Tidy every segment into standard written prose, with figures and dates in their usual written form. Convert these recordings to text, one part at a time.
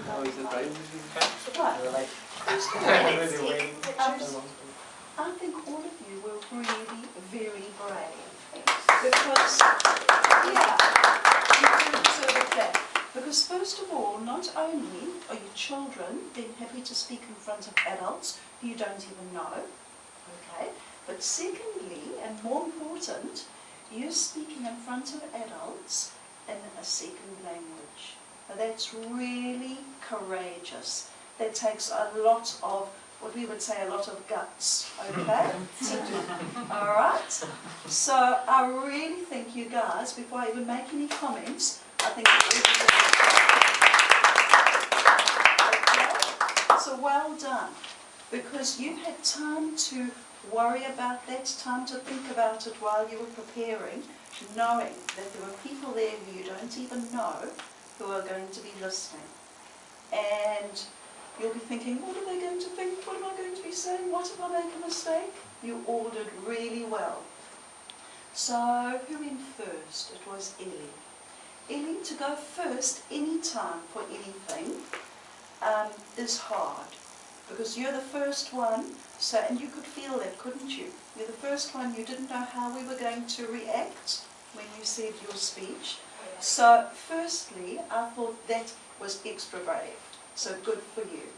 Oh, is it right? Right. I think all of you were really very brave. Because, yeah, you do deserve a clap. Because first of all, not only are you children being happy to speak in front of adults who you don't even know, okay, but secondly, and more important, you're speaking in front of adults in a second language. Now that's really courageous. That takes a lot of, what we would say, a lot of guts, okay, to do. All right? So I really think you guys, before I even make any comments, I think okay? So well done, because you've had time to worry about that, time to think about it while you were preparing, knowing that there were people there who you don't even know who are going to be listening. And you'll be thinking, what are they going to think? What am I going to be saying? What if I make a mistake? You all did really well. So, who went first? It was Ellie. Ellie, to go first any time for anything is hard. Because you're the first one, so, and you could feel that, couldn't you? You're the first one, you didn't know how we were going to react when you said your speech. So, firstly, I thought that was extra brave. So good for you.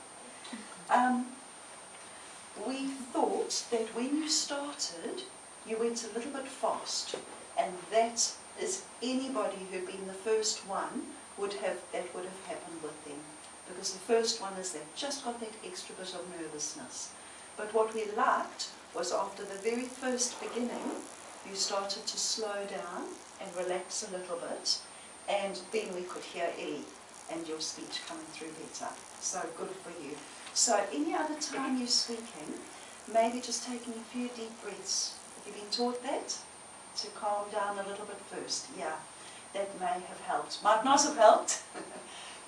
We thought that when you started, you went a little bit fast, and that is anybody who'd been the first one would have happened with them, because the first one is they've just got that extra bit of nervousness. But what we liked was after the very first beginning, you started to slow down and relax a little bit, and then we could hear Ellie and your speech coming through better. So good for you. So any other time you're speaking, maybe just taking a few deep breaths. Have you been taught that? To calm down a little bit first. Yeah, that may have helped. Might not have helped,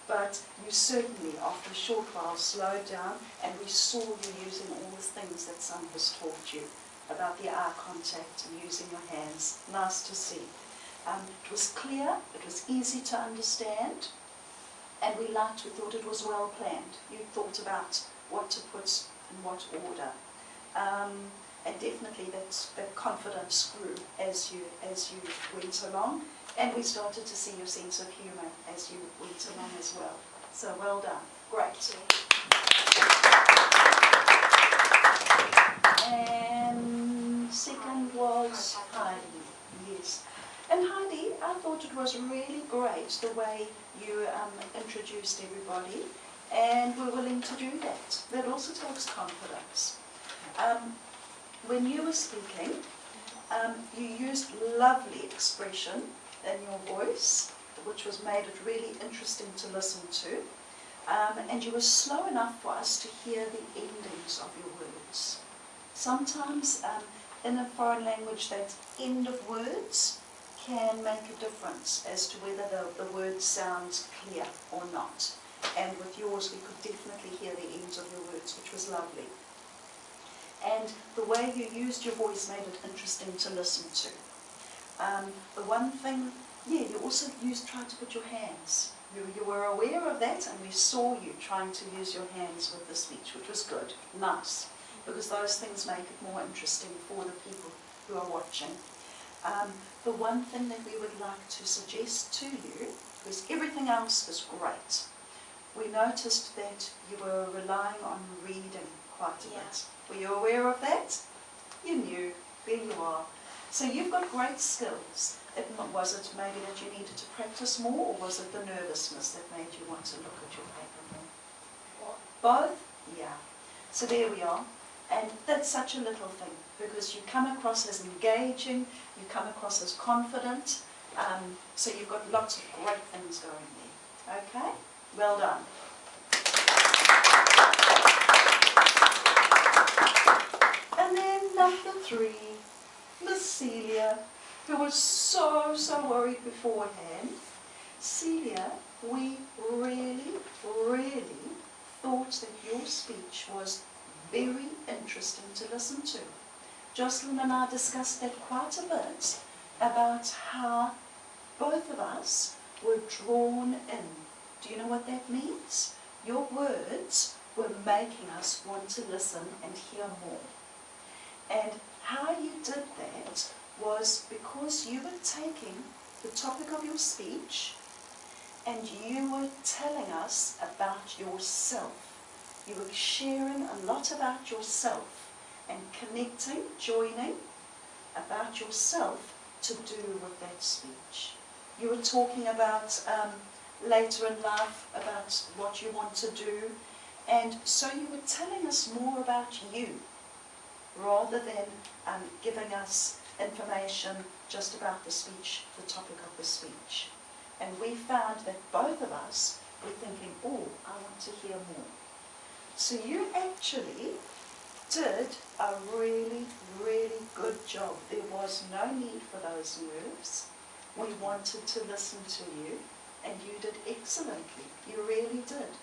but you certainly, after a short while, slowed down, and we saw you using all the things that Sam has taught you about the eye contact and using your hands. Nice to see. It was clear, it was easy to understand, and we thought it was well planned. You thought about what to put in what order. And definitely that confidence grew as you went along, and we started to see your sense of humour as you went along as well. So well done. Great. And second was Heidi. Yes. And Heidi, I thought it was really great the way you introduced everybody, and were willing to do that. That also takes confidence. When you were speaking, you used lovely expression in your voice, which made it really interesting to listen to, and you were slow enough for us to hear the endings of your words. Sometimes in a foreign language, that end of words can make a difference as to whether the word sounds clear or not. And with yours, we could definitely hear the ends of your words, which was lovely. And the way you used your voice made it interesting to listen to. The one thing, yeah, you also tried to put your hands. You were aware of that, and we saw you trying to use your hands with the speech, which was good, nice, because those things make it more interesting for the people who are watching. The one thing that we would like to suggest to you, because everything else is great, we noticed that you were relying on reading quite a bit. Were you aware of that? You knew. There you are. So you've got great skills. Was it maybe that you needed to practice more, or was it the nervousness that made you want to look at your paper more? Both? Yeah. So there we are. And that's such a little thing, because you come across as engaging, you come across as confident, so you've got lots of great things going there. Okay? Well done. And then number 3, Miss Celia, who was so worried beforehand. Celia, we really thought that your speech was very interesting to listen to. Jocelyn and I discussed that quite a bit, about how both of us were drawn in. Do you know what that means? words were making us want to listen and hear more. And how you did that was because you were taking the topic of your speech and you were telling us about yourself. You were sharing a lot about yourself and connecting, joining about yourself to do with that speech. You were talking about later in life, about what you want to do, and so you were telling us more about you rather than giving us information just about the speech, the topic of the speech. And we found that both of us were thinking, oh, I want to hear more. So you actually did a really, really good job. There was no need for those nerves. We wanted to listen to you, and you did excellently. You really did.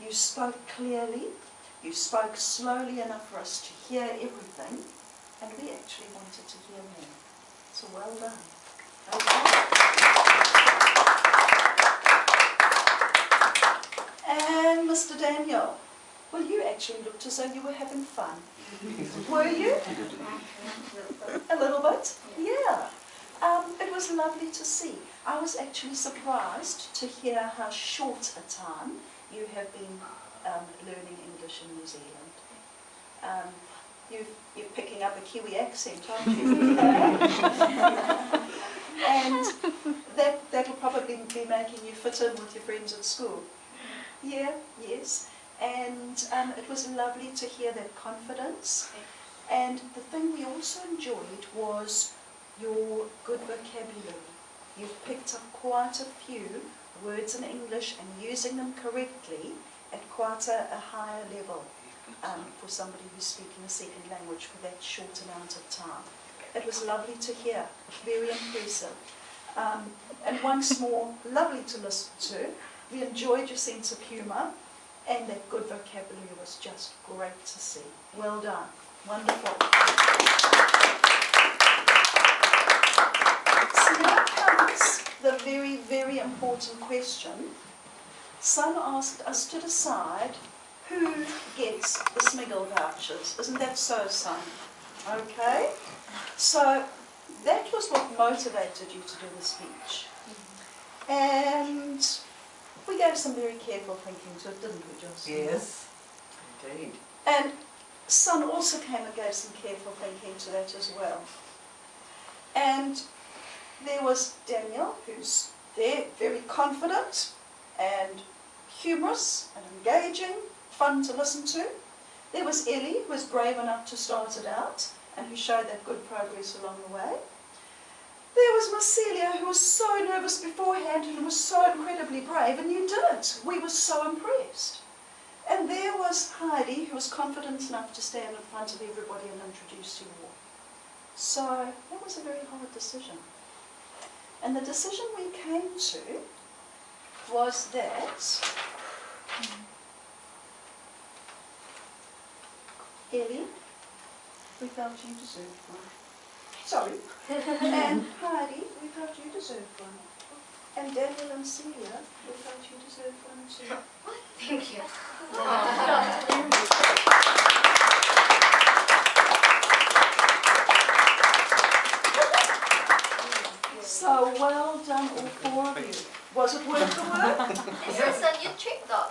You spoke clearly, you spoke slowly enough for us to hear everything, and we actually wanted to hear more. So well done. Okay. And Mr. Daniel, well, you actually looked as though you were having fun. Were you? A little bit? Yeah. It was lovely to see. I was actually surprised to hear how short a time you have been learning English in New Zealand. You're picking up a Kiwi accent, aren't you? And that'll probably be making you fit in with your friends at school. Yeah, yes. And it was lovely to hear that confidence. And the thing we also enjoyed was your good vocabulary. You've picked up quite a few words in English and using them correctly at quite a higher level for somebody who's speaking a second language for that short amount of time. It was lovely to hear, very impressive. And once more, lovely to listen to. We enjoyed your sense of humour, and that good vocabulary was just great to see. Well done. Wonderful. So now comes the very, very important question. Son asked us to decide who gets the Smiggle vouchers. Isn't that so, Son? Okay. So that was what motivated you to do the speech. And we gave some very careful thinking to it, didn't we, Joss? Yes, indeed. And Son also came and gave some careful thinking to that as well. And there was Daniel, who's there, very confident and humorous and engaging, fun to listen to. There was Ellie, who was brave enough to start it out and who showed that good progress along the way. There was Marcelia, who was so nervous beforehand and was so incredibly brave, and you did it. We were so impressed. And there was Heidi, who was confident enough to stand in front of everybody and introduce you all. So that was a very hard decision. And the decision we came to was that Ellie, we felt you deserved one. Sorry. And Heidi, we felt you deserved one. And Daniel and Celia, we felt you deserved one too. Thank you. So well done, all four of you. Was it worth the work? Is this a new trick though?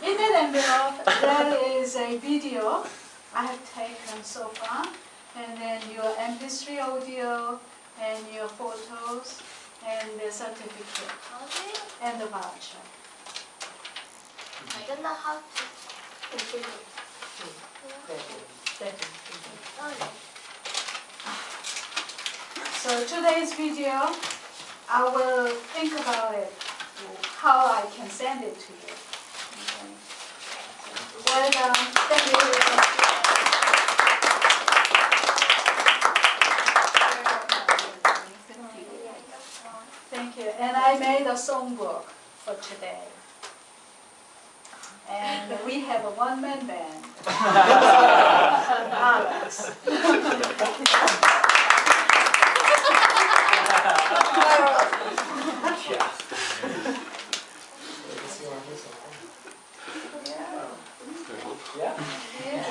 In the envelope, there is a video I have taken so far, and then your MP3 audio, and your photos, and the certificate, Okay. and the voucher. I don't know how to continue. Okay. So today's video, I will think about it, how I can send it to you. Okay. Well done. Thank you. Thank you. And I made a songbook for today. And we have a one-man band. Alex. here.